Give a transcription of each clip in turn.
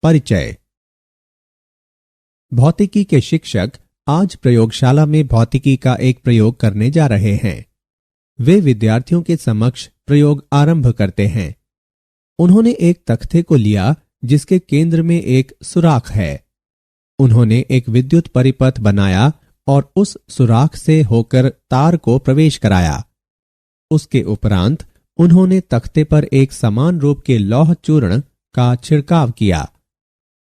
परिचय। भौतिकी के शिक्षक आज प्रयोगशाला में भौतिकी का एक प्रयोग करने जा रहे हैं। वे विद्यार्थियों के समक्ष प्रयोग आरंभ करते हैं। उन्होंने एक तख्ते को लिया जिसके केंद्र में एक सुराख है। उन्होंने एक विद्युत परिपथ बनाया और उस सुराख से होकर तार को प्रवेश कराया। उसके उपरांत उन्होंने तख्ते पर एक समान रूप के लौह चूर्ण का छिड़काव किया।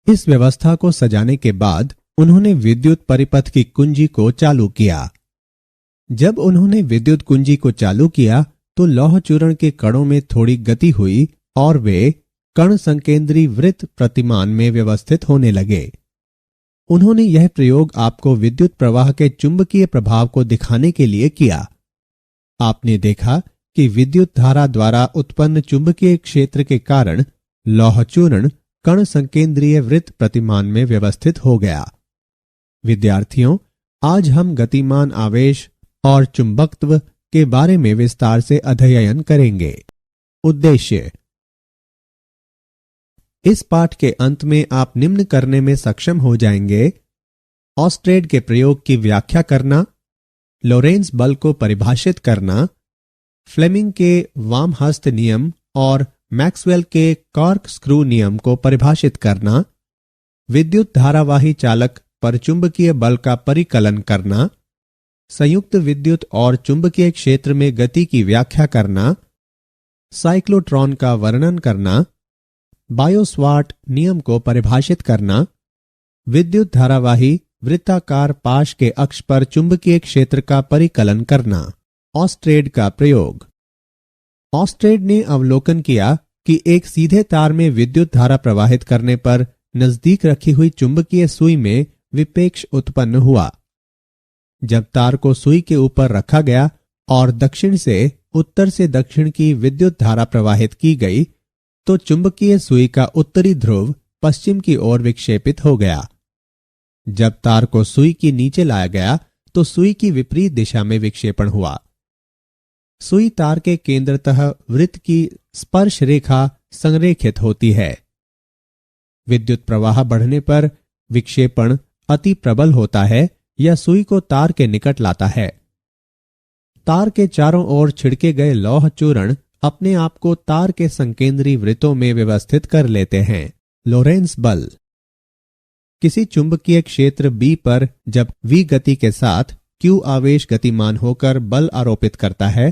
इस व्यवस्था को सजाने के बाद उन्होंने विद्युत परिपथ की कुंजी को चालू किया। जब उन्होंने विद्युत कुंजी को चालू किया तो लौह चूर्ण के कणों में थोड़ी गति हुई और वे कण संकेंद्री वृत्त प्रतिमान में व्यवस्थित होने लगे। उन्होंने यह प्रयोग आपको विद्युत प्रवाह के चुंबकीय प्रभाव को दिखाने के लिए किया। आपने देखा कि विद्युत धारा द्वारा उत्पन्न चुंबकीय क्षेत्र के कारण लौह चूर्ण कण संकेंद्रीय वृत्त प्रतिमान में व्यवस्थित हो गया। विद्यार्थियों, आज हम गतिमान आवेश और चुंबकत्व के बारे में विस्तार से अध्ययन करेंगे। उद्देश्य: इस पाठ के अंत में आप निम्न करने में सक्षम हो जाएंगे: ऑस्ट्रेड के प्रयोग की व्याख्या करना, लोरेंज बल को परिभाषित करना, फ्लेमिंग के वामहस्त नियम और मैक्सवेल के कॉर्क स्क्रू नियम को परिभाषित करना, विद्युत धारावाही चालक पर चुंबकीय बल का परिकलन करना, संयुक्त विद्युत और चुंबकीय क्षेत्र में गति की व्याख्या करना, साइक्लोट्रॉन का वर्णन करना, बायोस्वार्ट नियम को परिभाषित करना, विद्युत धारावाही वृत्ताकार पाश के अक्ष पर चुंबकीय क्षेत्र का परिकलन करना। ऑस्ट्रेड का प्रयोग। ऑस्ट्रेड ने अवलोकन किया कि एक सीधे तार में विद्युत धारा प्रवाहित करने पर नजदीक रखी हुई चुंबकीय सुई में विपेक्ष उत्पन्न हुआ। जब तार को सुई के ऊपर रखा गया और दक्षिण से उत्तर से दक्षिण की विद्युत धारा प्रवाहित की गई तो चुंबकीय सुई का उत्तरी ध्रुव पश्चिम की ओर विक्षेपित हो गया। जब तार को सुई के नीचे लाया गया तो सुई की विपरीत दिशा में विक्षेपण हुआ। सुई तार के केंद्रतः वृत्त की स्पर्श रेखा संरेखित होती है। विद्युत प्रवाह बढ़ने पर विक्षेपण अति प्रबल होता है या सुई को तार के निकट लाता है। तार के चारों ओर छिड़के गए लौह चूर्ण अपने आप को तार के संकेंद्री वृत्तों में व्यवस्थित कर लेते हैं। लोरेंज बल। किसी चुंबकीय क्षेत्र B पर जब V गति के साथ Q आवेश गतिमान होकर बल आरोपित करता है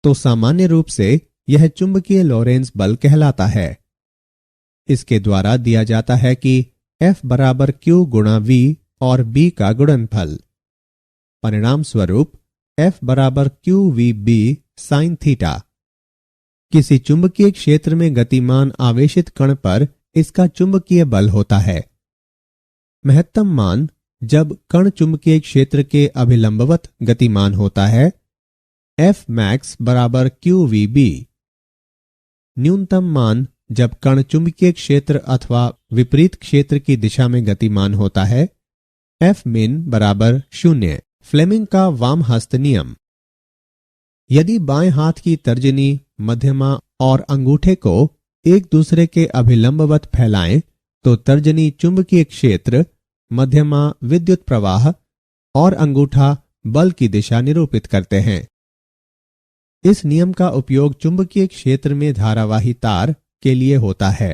तो सामान्य रूप से यह चुंबकीय लोरेंज बल कहलाता है। इसके द्वारा दिया जाता है कि F बराबर Q गुणा V और B का गुणनफल। परिणाम स्वरूप F बराबर QVB sin थीटा। किसी चुंबकीय क्षेत्र में गतिमान आवेशित कण पर इसका चुंबकीय बल होता है। महत्तम मान जब कण चुंबकीय क्षेत्र के अभिलंबवत गतिमान होता है F max बराबर QVB। न्यूनतम मान जब कण चुंबकीय क्षेत्र अथवा विपरीत क्षेत्र की दिशा में गतिमान होता है F min बराबर 0। फ्लेमिंग का वामहस्त नियम। यदि बाएं हाथ की तर्जनी, मध्यमा और अंगूठे को एक दूसरे के अभिलंबवत फैलाएं तो तर्जनी चुंबकीय क्षेत्र, मध्यमा विद्युत प्रवाह और अंगूठा बल की दिशा निरूपित करते हैं। इस नियम का उपयोग चुंबकीय क्षेत्र में धारावाही तार के लिए होता है।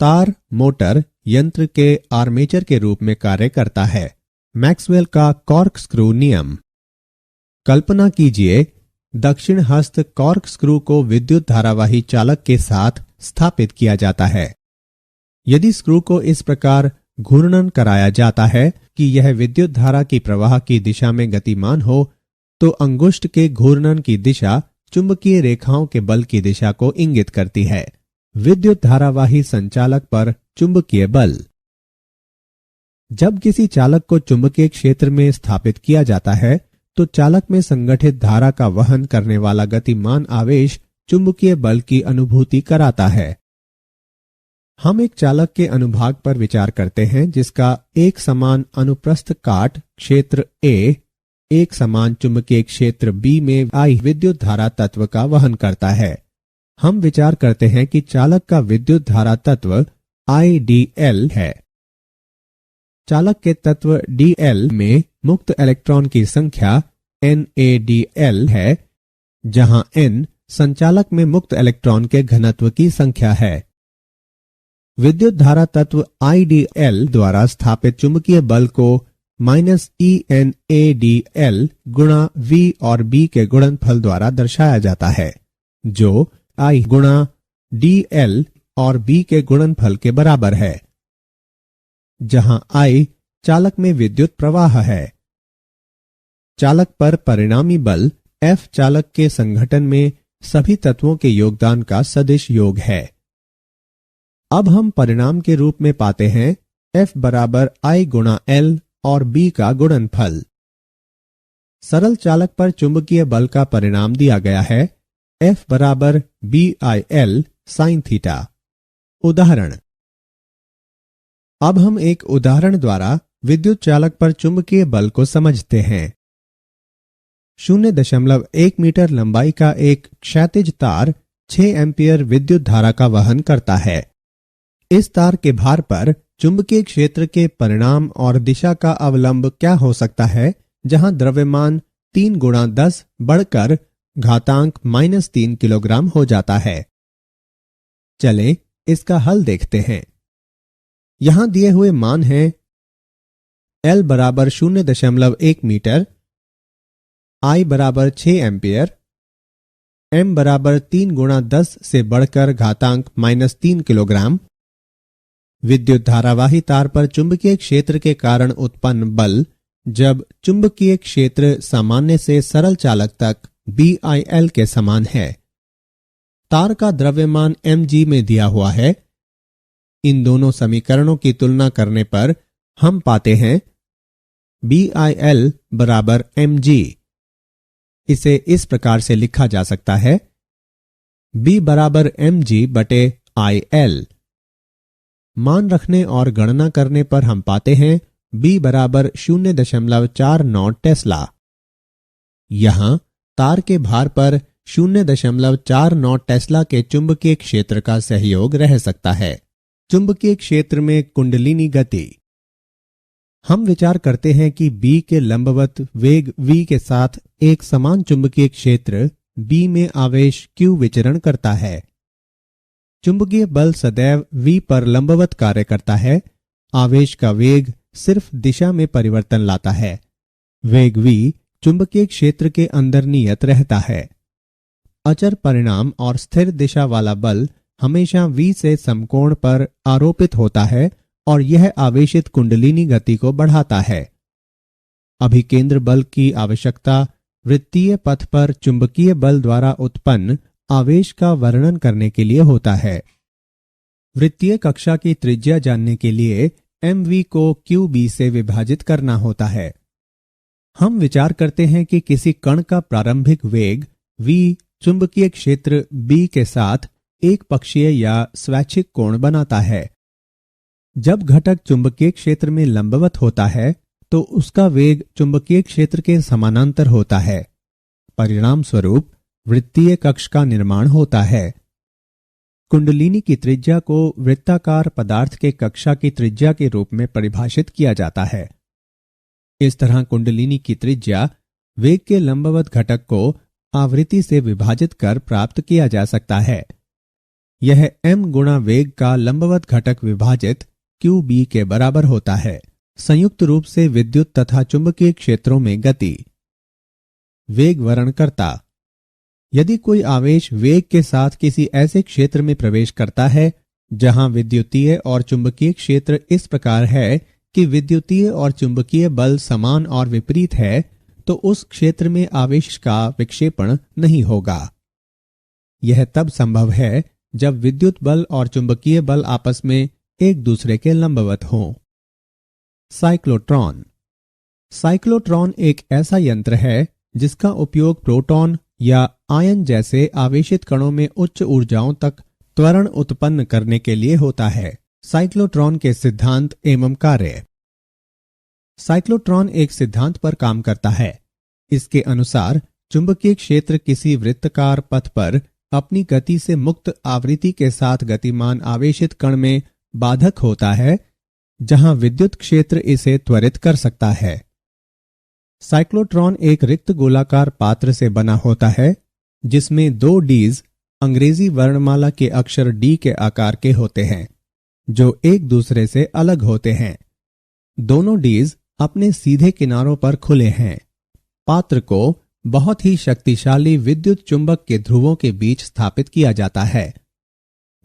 तार मोटर यंत्र के आर्मेचर के रूप में कार्य करता है। मैक्सवेल का कॉर्क स्क्रू नियम। कल्पना कीजिए दक्षिण हस्त कॉर्क स्क्रू को विद्युत धारावाही चालक के साथ स्थापित किया जाता है। यदि स्क्रू को इस प्रकार घूर्णन कराया जाता है कि यह विद्युत धारा की प्रवाह की दिशा में गतिमान हो तो अंगुष्ठ के घूर्णन की दिशा चुंबकीय रेखाओं के बल की दिशा को इंगित करती है। विद्युत धारावाही संचालक पर चुंबकीय बल। जब किसी चालक को चुंबकीय क्षेत्र में स्थापित किया जाता है तो चालक में संगठित धारा का वहन करने वाला गतिमान आवेश चुंबकीय बल की अनुभूति कराता है। हम एक चालक के अनुभाग पर विचार करते हैं जिसका एक समान अनुप्रस्थ काट क्षेत्र A एक समान चुंबकीय क्षेत्र B में आई विद्युत धारा तत्व का वहन करता है। हम विचार करते हैं कि चालक का विद्युत धारा तत्व IdL है। चालक के तत्व Dl में मुक्त इलेक्ट्रॉन की संख्या NaDl है, जहां N संचालक में मुक्त इलेक्ट्रॉन के घनत्व की संख्या है। विद्युत धारा तत्व IdL द्वारा स्थापित चुंबकीय बल को -ENADL गुणा V और B के गुणनफल द्वारा दर्शाया जाता है, जो I गुणा DL और B के गुणनफल के बराबर है, जहां I चालक में विद्युत प्रवाह है। चालक पर परिणामी बल F चालक के संघटन में सभी तत्वों के योगदान का सदिश योग है। अब हम परिणाम के रूप में पाते हैं F बराबर I गुणा L और B का गुणनफल। सरल चालक पर चुंबकीय बल का परिणाम दिया गया है F बराबर BIL sin थीटा। उदाहरण। अब हम एक उदाहरण द्वारा विद्युत चालक पर चुंबकीय बल को समझते हैं। 0.1 मीटर लंबाई का एक क्षैतिज तार 6 एम्पीयर विद्युत धारा का वहन करता है। इस तार के भार पर चुंबकीय क्षेत्र के परिणाम और दिशा का अवलंब क्या हो सकता है, जहां द्रव्यमान 3 गुणा 10 बढ़कर घातांक -3 किलोग्राम हो जाता है। चलें इसका हल देखते हैं। यहां दिए हुए मान हैं L बराबर 0.1 मीटर, I बराबर 6 एम्पीयर, M बराबर 3 गुणा 10 से बढ़कर घातांक -3 किलोग्राम। विद्युत धारावाही तार पर चुंबकीय क्षेत्र के कारण उत्पन्न बल जब चुंबकीय क्षेत्र सामान्य से सरल चालक तक BIL के समान है। तार का द्रव्यमान mg में दिया हुआ है। इन दोनों समीकरणों की तुलना करने पर हम पाते हैं BIL बराबर mg। इसे इस प्रकार से लिखा जा सकता है B बराबर mg बटे IL। मान रखने और गणना करने पर हम पाते हैं B बराबर 0.49 टेस्ला। यहां तार के भार पर 0.49 टेस्ला के चुंबकीय क्षेत्र का सहयोग रह सकता है। चुंबकीय क्षेत्र में कुंडलिनी गति। हम विचार करते हैं कि B के लंबवत वेग V के साथ एक समान चुंबकीय क्षेत्र B में आवेश Q विचरण करता है। चुंबकीय बल सदैव V पर लंबवत कार्य करता है। आवेश का वेग सिर्फ दिशा में परिवर्तन लाता है। वेग V चुंबकीय क्षेत्र के अंदर नियत रहता है। अचर परिणाम और स्थिर दिशा वाला बल हमेशा V से समकोण पर आरोपित होता है और यह आवेशित कुंडलिनी गति को बढ़ाता है। अभिकेंद्र बल की आवश्यकता वृत्तीय पथ पर चुंबकीय बल द्वारा उत्पन्न आवेश का वर्णन करने के लिए होता है। वृत्तीय कक्षा की त्रिज्या जानने के लिए mv को qb से विभाजित करना होता है। हम विचार करते हैं कि किसी कण का प्रारंभिक वेग v चुंबकीय क्षेत्र B के साथ एक पक्षीय या स्वैच्छिक कोण बनाता है। जब घटक चुंबकीय क्षेत्र में लंबवत होता है तो उसका वेग चुंबकीय क्षेत्र के समानांतर होता है। परिणाम स्वरूप वृत्तीय कक्ष का निर्माण होता है। कुंडलिनी की त्रिज्या को वृत्ताकार पदार्थ के कक्षा की त्रिज्या के रूप में परिभाषित किया जाता है। इस तरह कुंडलिनी की त्रिज्या वेग के लंबवत घटक को आवृत्ति से विभाजित कर प्राप्त किया जा सकता है। यह m गुणा वेग का लंबवत घटक विभाजित qb के बराबर होता है। संयुक्त रूप से विद्युत तथा चुंबकीय क्षेत्रों में गति। वेग वर्णनकर्ता। यदि कोई आवेश वेग के साथ किसी ऐसे क्षेत्र में प्रवेश करता है जहां विद्युतीय और चुंबकीय क्षेत्र इस प्रकार है कि विद्युतीय और चुंबकीय बल समान और विपरीत है, तो उस क्षेत्र में आवेश का विक्षेपण नहीं होगा। यह तब संभव है जब विद्युत बल और चुंबकीय बल आपस में एक दूसरे के लंबवत हों। साइक्लोट्रॉन। साइक्लोट्रॉन एक ऐसा यंत्र है जिसका उपयोग प्रोटॉन या आयन जैसे आवेशित कणों में उच्च ऊर्जाओं तक त्वरण उत्पन्न करने के लिए होता है। साइक्लोट्रॉन के सिद्धांत एवं कार्य। साइक्लोट्रॉन एक सिद्धांत पर काम करता है। इसके अनुसार चुंबकीय क्षेत्र किसी वृत्ताकार पथ पर अपनी गति से मुक्त आवृत्ति के साथ गतिमान आवेशित कण में बाधक होता है जहां विद्युत क्षेत्र इसे त्वरित कर सकता है। साइक्लोट्रॉन एक रिक्त गोलाकार पात्र से बना होता है जिसमें दो डीज अंग्रेजी वर्णमाला के अक्षर डी के आकार के होते हैं जो एक दूसरे से अलग होते हैं। दोनों डीज अपने सीधे किनारों पर खुले हैं। पात्र को बहुत ही शक्तिशाली विद्युत चुंबक के ध्रुवों के बीच स्थापित किया जाता है।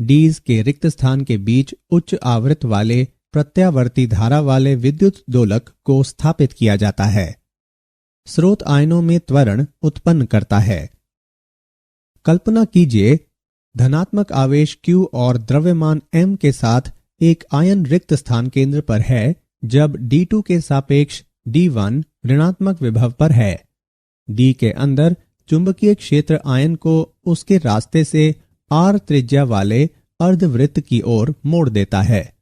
डीज के रिक्त स्थान के बीच उच्च आवृत्ति वाले प्रत्यावर्ती धारा वाले विद्युत दोलक को स्थापित किया जाता है। स्रोत आयनों में त्वरण उत्पन्न करता है। कल्पना कीजिए धनात्मक आवेश Q और द्रव्यमान M के साथ एक आयन रिक्त स्थान केंद्र पर है जब D2 के सापेक्ष D1 ऋणात्मक विभव पर है। D के अंदर चुंबकीय क्षेत्र आयन को उसके रास्ते से R त्रिज्या वाले अर्धवृत्त की ओर मोड़ देता है।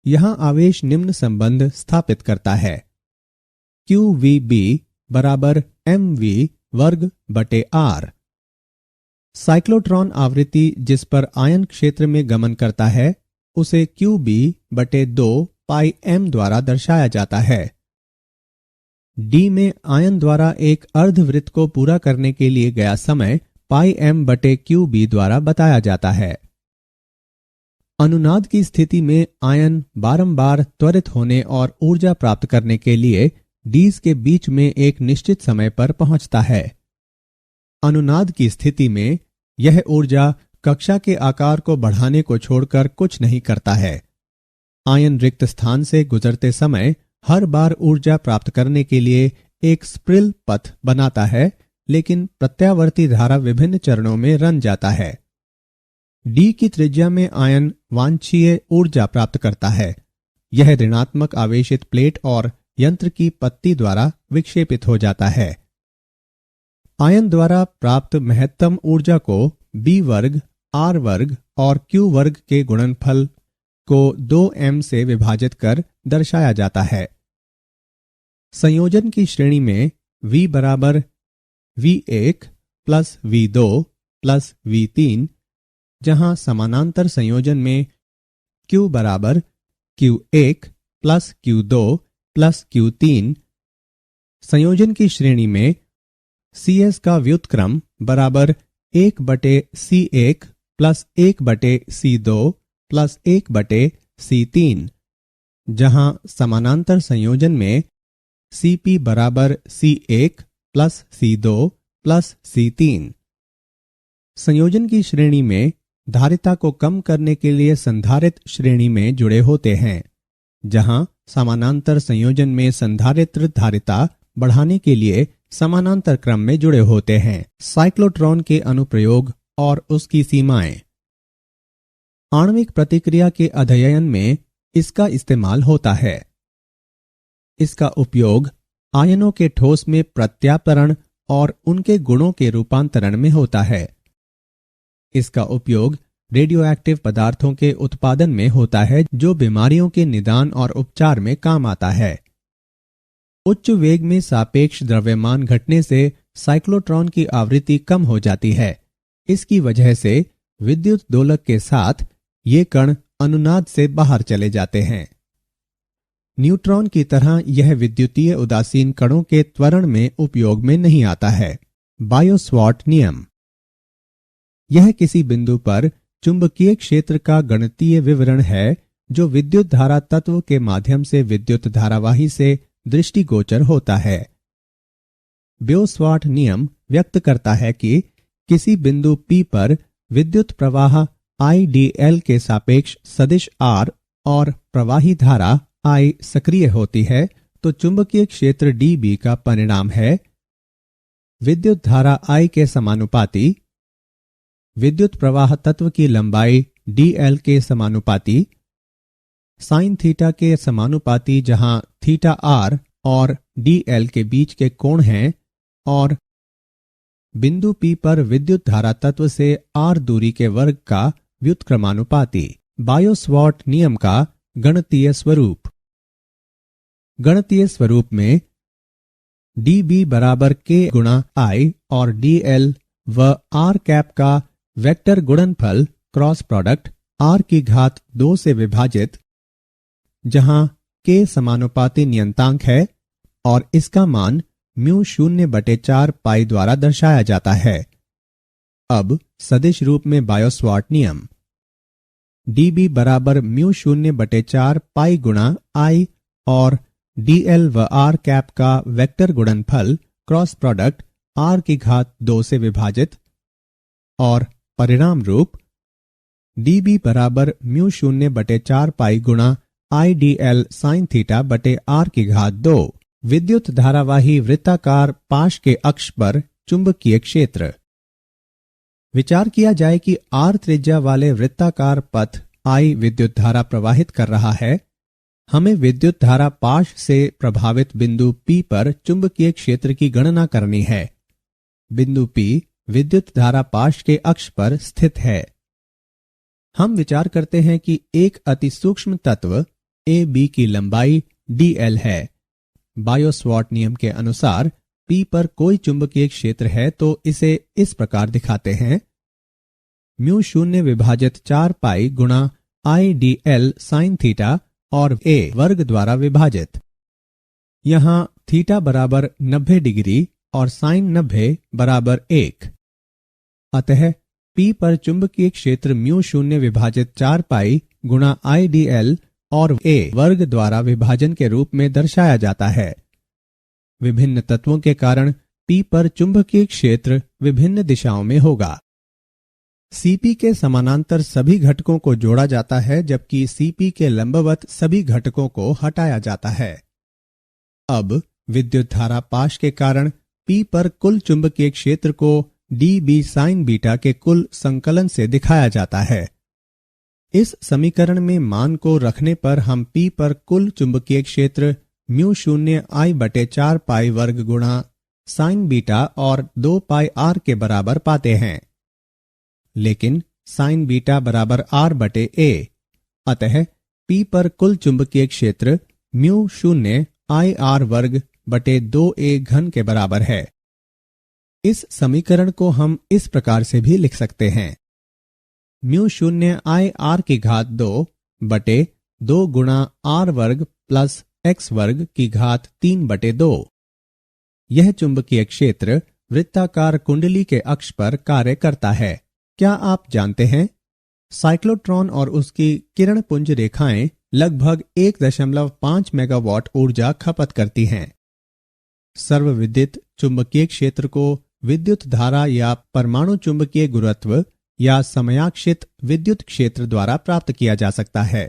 यहां आवेश निम्न संबंध स्थापित करता है। QVB बराबर MV वर्ग बटे R। साइक्लोट्रॉन आवृत्ति जिस पर आयन क्षेत्र में गमन करता है उसे QB बटे 2 पाई M द्वारा दर्शाया जाता है। D में आयन द्वारा एक अर्धवृत्त को पूरा करने के लिए गया समय पाई M बटे QB द्वारा बताया जाता है। अनुनाद की स्थिति में आयन बारंबार त्वरित होने और ऊर्जा प्राप्त करने के लिए डीज के बीच में एक निश्चित समय पर पहुंचता है। अनुनाद की स्थिति में यह ऊर्जा कक्षा के आकार को बढ़ाने को छोड़कर कुछ नहीं करता है। आयन रिक्त स्थान से गुजरते समय हर बार ऊर्जा प्राप्त करने के लिए एक स्प्रिल पथ बनाता है, लेकिन प्रत्यावर्ती धारा विभिन्न चरणों में रन जाता है। डी की त्रिज्या में आयन वांछनीय ऊर्जा प्राप्त करता है। यह ऋणात्मक आवेशित प्लेट और यंत्र की पत्ती द्वारा विक्षेपित हो जाता है। आयन द्वारा प्राप्त महत्तम ऊर्जा को B वर्ग, R वर्ग और Q वर्ग के गुणनफल को 2m से विभाजित कर दर्शाया जाता है। संयोजन की श्रेणी में V बराबर V1 plus V2 plus V3, जहां समानांतर संयोजन में Q बराबर Q1 plus Q2 plus Q3। संयोजन की श्रेणी में CS का व्युत्क्रम बराबर 1 बटे C1 प्लस 1 बटे C2 प्लस 1 बटे C3, जहां समानांतर संयोजन में CP बराबर C1 plus C2 plus C3। संयोजन की श्रेणी में धारिता को कम करने के लिए संधारित्र श्रेणी में जुड़े होते हैं, जहां समानांतर संयोजन में संधारित्र धारिता बढ़ाने के लिए समानांतर क्रम में जुड़े होते हैं। साइक्लोट्रॉन के अनुप्रयोग और उसकी सीमाएं। आणविक प्रतिक्रिया के अध्ययन में इसका इस्तेमाल होता है। इसका उपयोग आयनों के ठोस में प्रत्यापरण और उनके गुणों के रूपांतरण में होता है। इसका उपयोग रेडियोएक्टिव पदार्थों के उत्पादन में होता है जो बीमारियों के निदान और उपचार में काम आता है। उच्च वेग में सापेक्ष द्रव्यमान घटने से साइक्लोट्रॉन की आवृत्ति कम हो जाती है। इसकी वजह से विद्युत दोलक के साथ ये कण अनुनाद से बाहर चले जाते हैं। न्यूट्रॉन की तरह यह विद्युतीय उदासीन कणों के त्वरण में उपयोग में नहीं आता है। बायो-सवार्ट नियम। यह किसी बिंदु पर चुंबकीय क्षेत्र का गणितीय विवरण है जो विद्युत धारा तत्व के माध्यम से विद्युत धारावाही से दृष्टिगोचर होता है। बायो-सवार्ट नियम व्यक्त करता है कि किसी बिंदु P पर विद्युत प्रवाह IDL के सापेक्ष सदिश R और प्रवाही धारा I सक्रिय होती है तो चुंबकीय क्षेत्र dB का परिणाम है विद्युत धारा I के समानुपाती, विद्युत प्रवाह तत्व की लंबाई dl के समानुपाती, साइन थीटा के समानुपाती जहां थीटा r और dl के बीच के कोण हैं, और बिंदु P पर विद्युत धारा तत्व से r दूरी के वर्ग का व्युत्क्रमानुपाती। बायो-सवार्ट नियम का गणितीय स्वरूप। गणितीय स्वरूप में dB बराबर k गुणा I और dl व r कैप का वेक्टर गुणनफल क्रॉस प्रोडक्ट r की घात 2 से विभाजित, जहां k समानुपाती नियतांक है और इसका मान म्यू 0/4 पाई द्वारा दर्शाया जाता है। अब सदिश रूप में बायो-सवार्ट नियम dB बराबर म्यू 0/4 पाई गुणा I और dl व r कैप का वेक्टर गुणनफल क्रॉस प्रोडक्ट r की घात 2 से विभाजित, और परिणाम रूप dB बराबर म्यू 0/4 पाई गुणा I dl sin थीटा बटे r की घात 2। विद्युत धारावाही वृत्ताकार पाश के अक्ष पर चुंबकीय क्षेत्र। विचार किया जाए कि r त्रिज्या वाले वृत्ताकार पथ I विद्युत धारा प्रवाहित कर रहा है। हमें विद्युत धारा पाश से प्रभावित बिंदु P पर चुंबकीय क्षेत्र की गणना करनी है। बिंदु P विद्युत धारा पाश के अक्ष पर स्थित है। हम विचार करते हैं कि एक अति सूक्ष्म तत्व AB की लंबाई dl है। बायो-सवार्ट नियम के अनुसार P पर कोई चुंबकीय क्षेत्र है तो इसे इस प्रकार दिखाते हैं, म्यू 0/4 पाई गुणा I dl sin थीटा और a वर्ग द्वारा विभाजित। यहाँ थीटा बराबर 90 डिग्री और साइन 90 बराबर 1। अतः P पर चुंबकीय क्षेत्र म्यू 0/4 पाई गुणा I dl और a वर्ग द्वारा विभाजन के रूप में दर्शाया जाता है। विभिन्न तत्वों के कारण P पर चुंबकीय क्षेत्र विभिन्न दिशाओं में होगा। Cp के समानांतर सभी घटकों को जोड़ा जाता है, जबकि Cp के लंबवत सभी घटकों को हटाया जाता है। अब विद्युत धारा पाश के कारण P पर कुल चुंबकीय क्षेत्र को dB sin बीटा के कुल संकलन से दिखाया जाता है। इस समीकरण में मान को रखने पर हम P पर कुल चुंबकीय क्षेत्र म्यू 0 I/4 पाई वर्ग गुणा साइन बीटा और 2 पाई r के बराबर पाते हैं। लेकिन साइन बीटा बराबर r/a, अतः P पर कुल चुंबकीय क्षेत्र म्यू 0 I r वर्ग बटे 2a घन के बराबर है। इस समीकरण को हम इस प्रकार से भी लिख सकते हैं, म्यू 0 I r की घात 2 बटे 2 गुणा r वर्ग प्लस x वर्ग की घात 3/2। यह चुंबकीय क्षेत्र वृत्ताकार कुंडली के अक्ष पर कार्य करता है। क्या आप जानते हैं, साइक्लोट्रॉन और उसकी किरण पुंज रेखाएं लगभग 1.5 मेगावाट ऊर्जा खपत करती हैं। सर्वविदित चुंबकीय क्षेत्र को विद्युत धारा या परमाणु चुंबकीय गुरुत्व या समयाक्षित विद्युत क्षेत्र द्वारा प्राप्त किया जा सकता है।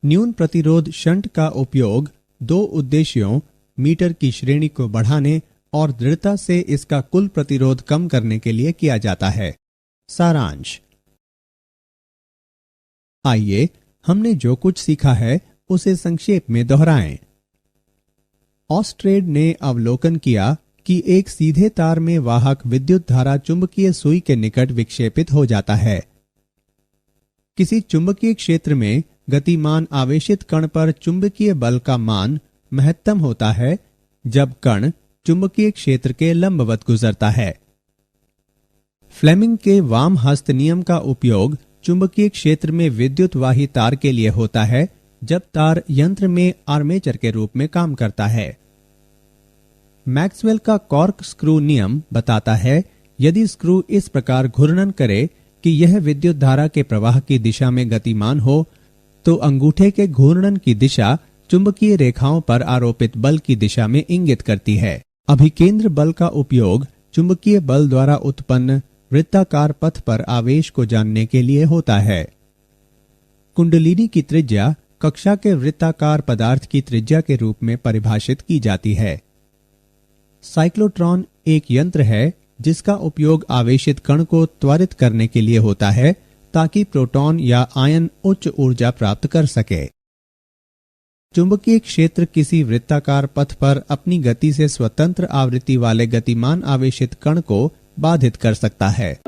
न्यून प्रतिरोध शंट का उपयोग दो उद्देश्यों, मीटर की श्रेणी को बढ़ाने और दृढ़ता से इसका कुल प्रतिरोध कम करने के लिए किया जाता है। सारांश। आइए हमने जो कुछ सीखा है उसे संक्षेप में दोहराएं। ऑस्ट्रेड ने अवलोकन किया कि एक सीधे तार में वाहक विद्युत धारा चुंबकीय सुई के निकट विक्षेपित हो जाता है। किसी चुंबकीय क्षेत्र में गतिमान आवेशित कण पर चुंबकीय बल का मान महत्तम होता है जब कण चुंबकीय क्षेत्र के लंबवत गुजरता है। फ्लेमिंग के वाम हस्त नियम का उपयोग चुंबकीय क्षेत्र में विद्युत वाही तार के लिए होता है जब तार यंत्र में आर्मेचर के रूप में काम करता है। मैक्सवेल का कॉर्क स्क्रू नियम बताता है, यदि स्क्रू इस प्रकार घूर्णन करे कि यह विद्युत धारा के प्रवाह की दिशा में गतिमान हो, तो अंगूठे के घूर्णन की दिशा चुंबकीय रेखाओं पर आरोपित बल की दिशा में इंगित करती है। अभिकेंद्र बल का उपयोग चुंबकीय बल द्वारा उत्पन्न वृत्ताकार पथ पर आवेश को जानने के लिए होता है। कुंडलिनी की त्रिज्या कक्षा के वृत्ताकार पदार्थ की त्रिज्या के रूप में परिभाषित की जाती है। साइक्लोट्रॉन एक यंत्र है जिसका उपयोग आवेशित कण को त्वरित करने के लिए होता है ताकि प्रोटॉन या आयन उच्च ऊर्जा प्राप्त कर सके। चुंबकीय क्षेत्र किसी वृत्ताकार पथ पर अपनी गति से स्वतंत्र आवृत्ति वाले गतिमान आवेशित कण को बाधित कर सकता है।